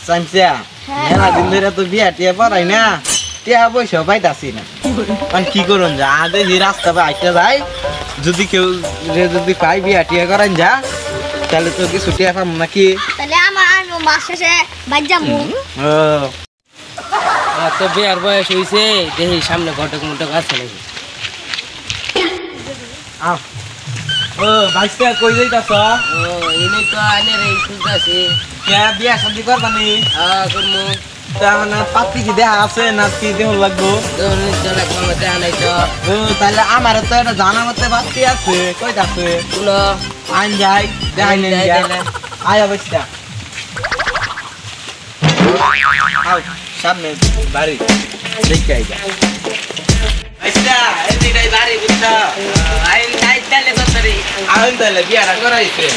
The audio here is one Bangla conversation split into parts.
সামসিয়া মেলা দিন ধরে তো বিয়া টিয়া পড়াই না টিয়া পয়সা পাইতাছি না মানে কি করুন যা দেখি রাস্তা পা আইতে যাই যদি কেউ যদি পাই বিয়া টিয়া করেন যা তাহলে তো কিছু টিয়া পাবো নাকি তাহলে আমার মাস শেষে বাইক যাবো তো বিয়ার বয়স হয়েছে দেখি সামনে ঘটক মুটক আছে নাকি ও বাইসটা কই যাইতাছ ও এনে তো আনে রে খুঁজতাছি কে বিয়া শান্তি করবানি করমু তার মানে পাত্রী কি দেখা আছে না কি দেহ লাগবো জনক মামা দেখা নাই তো ও তাহলে আমার তো একটা জানা মতে পাত্রী আছে কইতাছে শুনো আইন যাই দেখাই নেন আয় অবস্থা সামনে বাড়ি দেখে আইগা আচ্ছা এদিকে বাড়ি বুঝছো আইন নাই তালে কতরি আইন তাহলে বিয়াটা করাইছে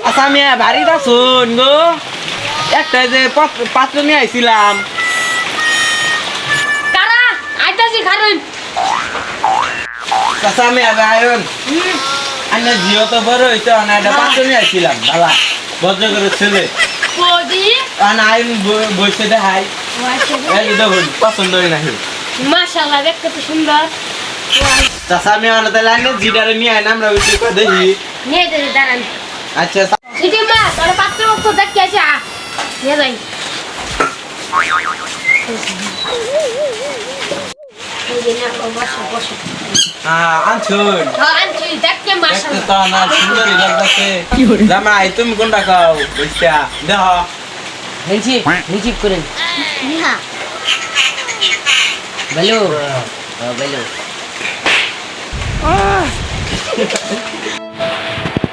আচ্ছা আমি বাড়িটা শুন গো একটা যে পাত্র নিয়ে আইছিলাম কারা আইতাছি খারুন আচ্ছা আমি আয়ন আন্না জিও তো বড় হইতো না এটা পাত্র নিয়ে আইছিলাম বাবা ভদ্র করে ছেলে বডি আইন বসে দেখাই এই দেখুন পছন্দ হয় নাকি মাশাআল্লাহ দেখতে তো সুন্দর চাচা আমি আনা তাহলে আন্না জিডারে নিয়ে আইন আমরা ওই করে দেখি নিয়ে দে দাঁড়ান আচ্ছা সিটি মা তোর পাত্র তো দেখতে আছে নিয়ে যাই আনছুন আনছি দেখতে মাশাআল্লাহ দেখতে তো না সুন্দরই লাগতেছে জামাই তুমি কোনটা খাও বুঝছা দেখ হিঞ্চিপ করেন হ্যাঁ বলো বলো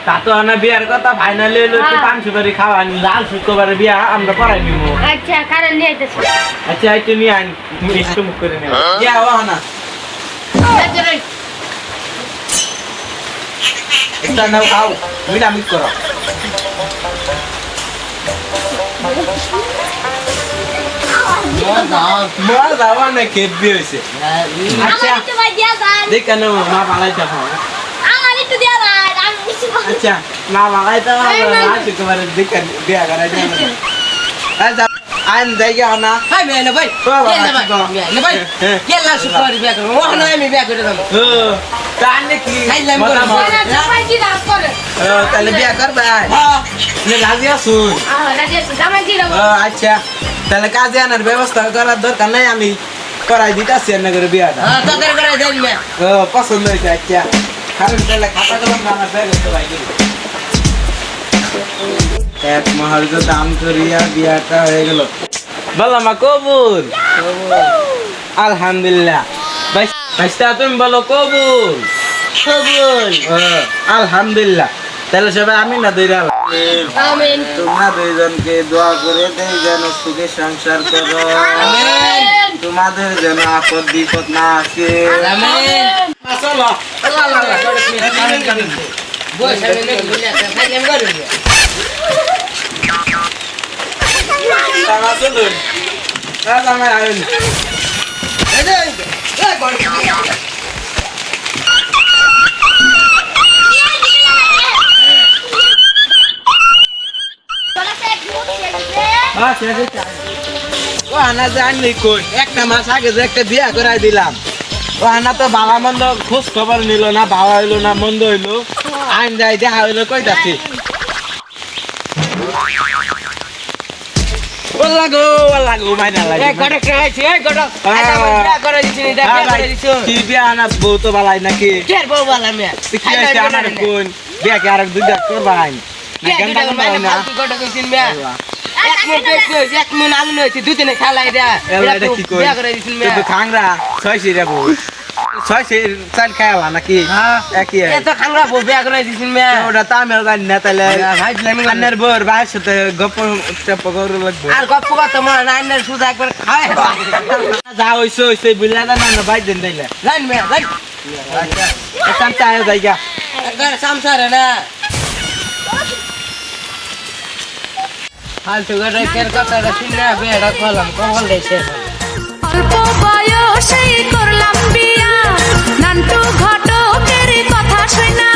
তা তো আনা বিয়ার কথা ফাইনালি হলো একটু পান সুপারি খাওয়া লাল শুক্রবারে বিয়া আমরা করাই নিব আচ্ছা কারণ নিয়ে আইতেছি আচ্ছা একটু নিয়ে আন একটু মুখ করে নেব ইয়া ও না একটা নাও খাও মিলামিশ করো মজা না খেয়ে হয়েছে আচ্ছা একটু ভাই দিয়া যান দেখ কেন মা পালাই দেখো আমার একটু দিয়া যান আমি কিছু আচ্ছা মা পালাই তো লাল শুক্রবারে দেখ বিয়া করাই দেব আচ্ছা আইন জায়গা না হাই মেনে ভাই নে ভাই কেলা সুপার বিয়া করব ও না আমি বিয়া করে দাম ও তাহলে কি খাইলাম জামাই কি রাত করে তাহলে বিয়া করবা হ্যাঁ নে রাজি আসুন রাজি আছি জামাই কি রাত আচ্ছা তাহলে কাজে আনার ব্যবস্থা করার দরকার নাই আমি করাই দিতেছি এনে করে বিয়াটা হ্যাঁ তাদের করে দেন মে পছন্দ হয়েছে আচ্ছা কারণ তাহলে খাতা কলম আমার ব্যাগ হতে পারি এক মহার্ঘ দাম করিয়া বিয়াটা হয়ে গেল বলো মা কবুল আলহামদুলিল্লাহ ভাইস্তা তুমি বলো কবুল কবুল আলহামদুলিল্লাহ তাহলে সবাই আমি না দুই আমিন তোমরা দুইজনকে দোয়া করে দেই যেন সুখে সংসার করো আমিন তোমাদের যেন আপদ বিপদ না আসে আমিন চলো বস আমি নে বুঝলা খাইলাম করে চলুন আমার আইন ও আনা জানি কই একটা মাস আগে যে একটা বিয়া করাই দিলাম ও আনা তো বাবা মন্দ খোঁজ খবর নিল না বাবা হইলো না মন্দ হইলো আইন যাই দেখা হইলো কইতাছি লাগো মাইনা লাগে এই গড়ক রাইছি এই গড়ক এটা বিয়া করে দিছি এটা বিয়া করে দিছো কি বিয়া আনা বউ তো বালাই নাকি কের বউ বলা মে কি হইছে আমার কোন বিয়া কি আরেক দুইটা করবাই না কে গন্ডা গড়ক কোন মানে না ফালতু গড়ক কইছিন মে এক মিনিট এক মিনিট আলু নইছে দুই দিনে খালাই রে এটা কি কই বিয়া করে দিছিন মে তুই খাংরা ছয়শি রে বউ ছয়শি চাল খাওয়া নাকি একই এত খাংরা বউ বিয়া করে দিছিন মে ওটা তো আমি জানি না তাহলে ভাই আমি আন্নের বউর ভাইয়ের সাথে গপ্প টপ্প করে লাগবে আর গপ্প কথা মনে নাইনের সুদা একবার খায় যা হইছে হইছে বুঝলা না না ভাই দেন দিলে লাইন মে লাইন আচ্ছা এখান চায় জায়গা একবার সামসারে না ফালতু গড়কের কথাটা শুনে বেড়া কলম কল দেছে অল্প বয়সেই করলাম বিয়া নান্টু ঘটকের কথা শুনা